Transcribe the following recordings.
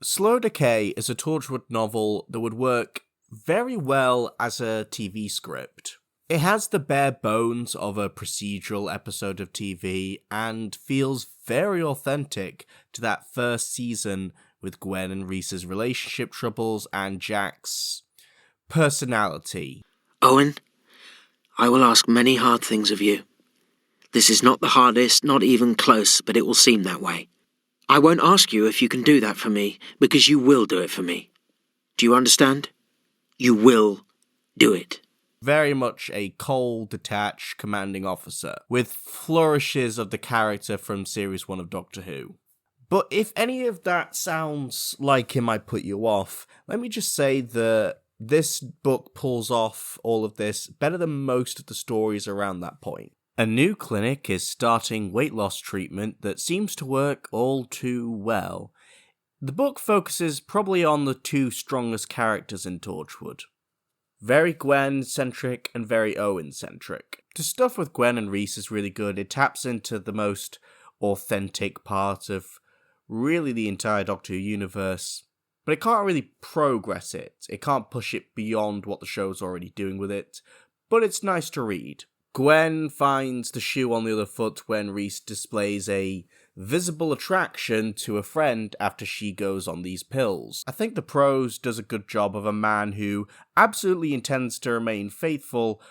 Slow Decay is a Torchwood novel that would work very well as a TV script. It has the bare bones of a procedural episode of TV and feels very authentic to that first season with Gwen and Reese's relationship troubles and Jack's personality. Owen, I will ask many hard things of you. This is not the hardest, not even close, but it will seem that way. I won't ask you if you can do that for me, because you will do it for me. Do you understand? You will do it. Very much a cold, detached, commanding officer, with flourishes of the character from Series 1 of Doctor Who. But if any of that sounds like it might put you off, let me just say that this book pulls off all of this better than most of the stories around that point. A new clinic is starting weight loss treatment that seems to work all too well. The book focuses probably on the two strongest characters in Torchwood. Very Gwen-centric and very Owen-centric. The stuff with Gwen and Reese is really good. It taps into the most authentic part of really the entire Doctor Who universe, but it can't really progress it. It can't push it beyond what the show's already doing with it, but it's nice to read. Gwen finds the shoe on the other foot when Reese displays a visible attraction to a friend after she goes on these pills. I think the prose does a good job of a man who absolutely intends to remain faithful,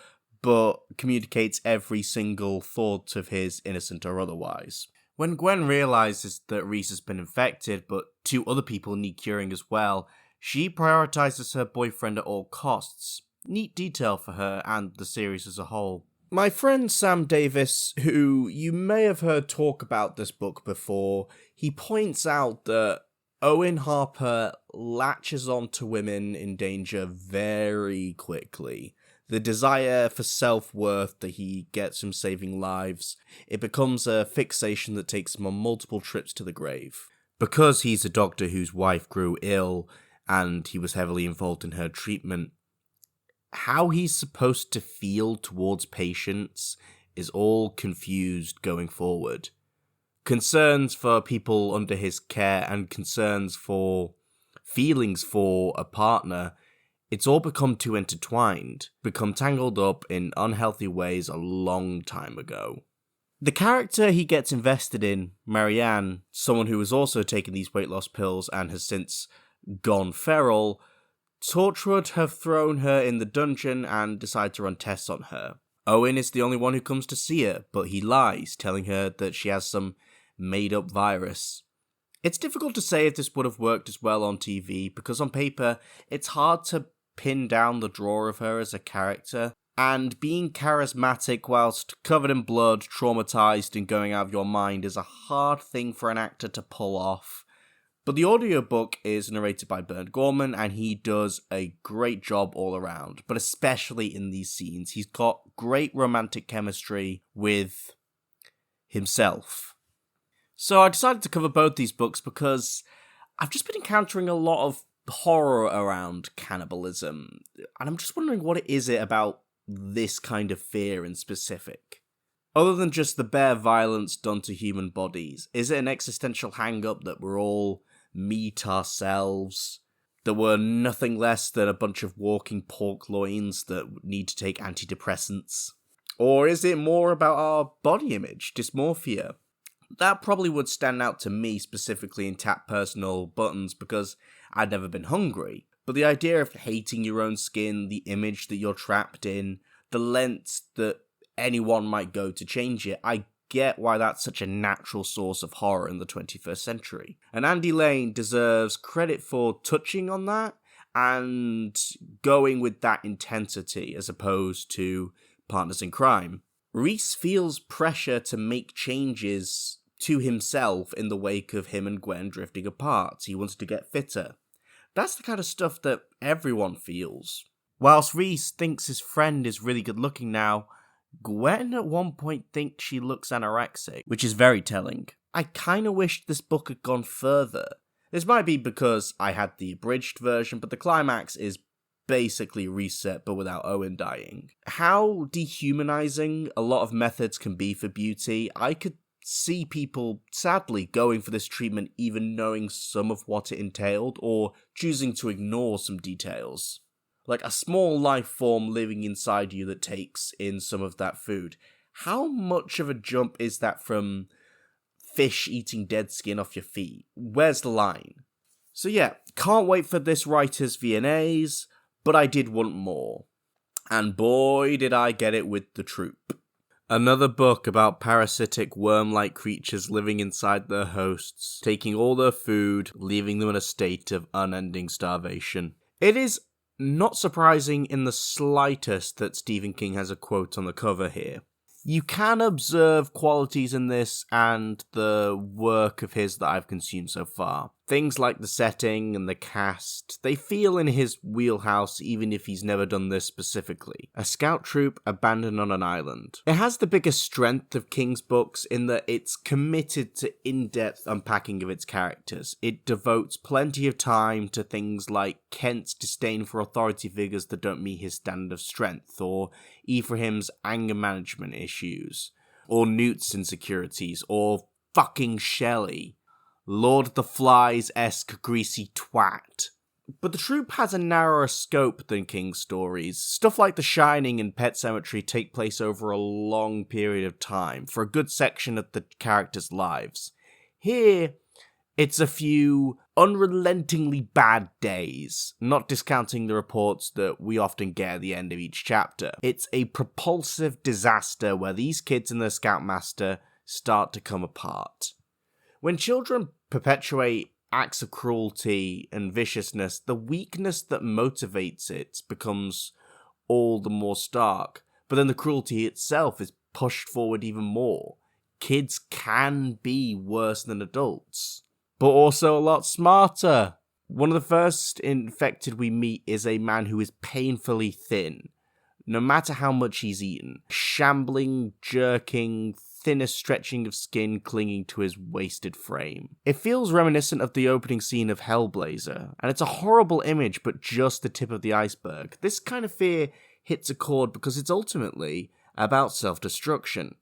but communicates every single thought of his, innocent or otherwise. When Gwen realizes that Reese has been infected, but two other people need curing as well, she prioritizes her boyfriend at all costs. Neat detail for her and the series as a whole. My friend Sam Davis, who you may have heard talk about this book before, he points out that Owen Harper latches on to women in danger very quickly. The desire for self-worth that he gets from saving lives, it becomes a fixation that takes him on multiple trips to the grave. Because he's a doctor whose wife grew ill, and he was heavily involved in her treatment, how he's supposed to feel towards patients is all confused going forward. Concerns for people under his care and concerns for feelings for a partner, it's all become too intertwined, become tangled up in unhealthy ways a long time ago. The character he gets invested in, Marianne, someone who has also taken these weight loss pills and has since gone feral, Torchwood have thrown her in the dungeon and decide to run tests on her. Owen is the only one who comes to see her, but he lies, telling her that she has some made-up virus. It's difficult to say if this would have worked as well on TV, because on paper, it's hard to pin down the draw of her as a character, and being charismatic whilst covered in blood, traumatized, and going out of your mind is a hard thing for an actor to pull off. But the audiobook is narrated by Bernd Gorman, and he does a great job all around, but especially in these scenes. He's got great romantic chemistry with himself. So I decided to cover both these books because I've just been encountering a lot of horror around cannibalism, and I'm just wondering what it is about this kind of fear in specific. Other than just the bare violence done to human bodies, is it an existential hang-up that we're all meat ourselves, that we're nothing less than a bunch of walking pork loins that need to take antidepressants? Or is it more about our body image, dysmorphia? That probably would stand out to me specifically in tap personal buttons because I'd never been hungry. But the idea of hating your own skin, the image that you're trapped in, the lengths that anyone might go to change it, I get why that's such a natural source of horror in the 21st century. And Andy Lane deserves credit for touching on that and going with that intensity as opposed to Partners in Crime. Reese feels pressure to make changes to himself in the wake of him and Gwen drifting apart. He wants to get fitter. That's the kind of stuff that everyone feels. Whilst Reese thinks his friend is really good looking now, Gwen at one point thinks she looks anorexic, which is very telling. I kinda wished this book had gone further. This might be because I had the abridged version, but the climax is basically Reset but without Owen dying. How dehumanizing a lot of methods can be for beauty, I could see people, sadly, going for this treatment even knowing some of what it entailed, or choosing to ignore some details. Like a small life form living inside you that takes in some of that food. How much of a jump is that from fish eating dead skin off your feet? Where's the line? So yeah, can't wait for this writer's V&As, but I did want more. And boy did I get it with The Troop. Another book about parasitic worm-like creatures living inside their hosts, taking all their food, leaving them in a state of unending starvation. It is not surprising in the slightest that Stephen King has a quote on the cover here. You can observe qualities in this and the work of his that I've consumed so far. Things like the setting and the cast, they feel in his wheelhouse even if he's never done this specifically. A scout troop abandoned on an island. It has the biggest strength of King's books in that it's committed to in-depth unpacking of its characters. It devotes plenty of time to things like Kent's disdain for authority figures that don't meet his standard of strength, or Ephraim's anger management issues, or Newt's insecurities, or fucking Shelley. Lord of the Flies-esque greasy twat. But The Troop has a narrower scope than King's stories. Stuff like The Shining and Pet Sematary take place over a long period of time, for a good section of the characters' lives. Here, it's a few unrelentingly bad days, not discounting the reports that we often get at the end of each chapter. It's a propulsive disaster where these kids and their scoutmaster start to come apart. When children perpetuate acts of cruelty and viciousness, the weakness that motivates it becomes all the more stark. But then the cruelty itself is pushed forward even more. Kids can be worse than adults, but also a lot smarter. One of the first infected we meet is a man who is painfully thin, no matter how much he's eaten. Shambling, jerking, thinnest stretching of skin clinging to his wasted frame. It feels reminiscent of the opening scene of Hellblazer, and it's a horrible image, but just the tip of the iceberg. This kind of fear hits a chord because it's ultimately about self-destruction.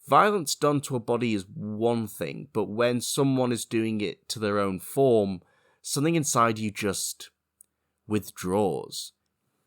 Violence done to a body is one thing, but when someone is doing it to their own form, something inside you just withdraws.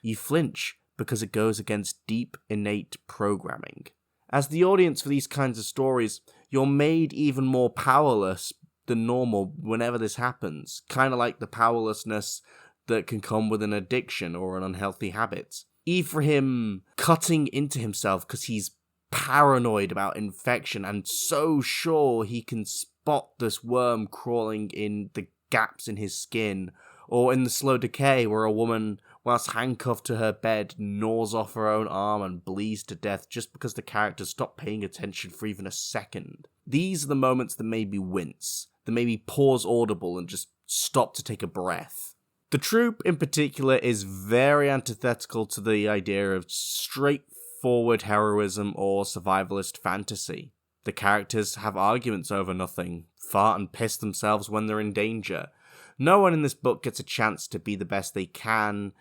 You flinch because it goes against deep, innate programming. As the audience for these kinds of stories, you're made even more powerless than normal whenever this happens, kind of like the powerlessness that can come with an addiction or an unhealthy habit. Ephraim cutting into himself because he's paranoid about infection and so sure he can spot this worm crawling in the gaps in his skin, or in the slow decay where a woman, whilst handcuffed to her bed, gnaws off her own arm and bleeds to death just because the character stopped paying attention for even a second. These are the moments that made me wince, that made me pause audible and just stop to take a breath. The Troop, in particular, is very antithetical to the idea of straightforward heroism or survivalist fantasy. The characters have arguments over nothing, fart and piss themselves when they're in danger. No one in this book gets a chance to be the best they can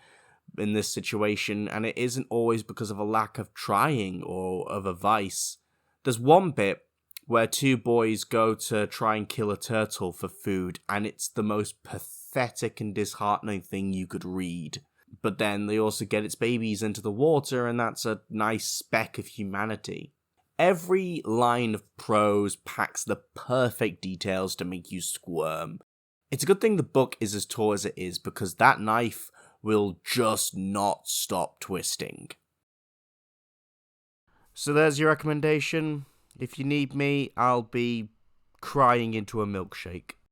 in this situation, and it isn't always because of a lack of trying or of advice. There's one bit where two boys go to try and kill a turtle for food, and it's the most pathetic and disheartening thing you could read. But then they also get its babies into the water, and that's a nice speck of humanity. Every line of prose packs the perfect details to make you squirm. It's a good thing the book is as tall as it is, because that knife will just not stop twisting. So there's your recommendation. If you need me, I'll be crying into a milkshake.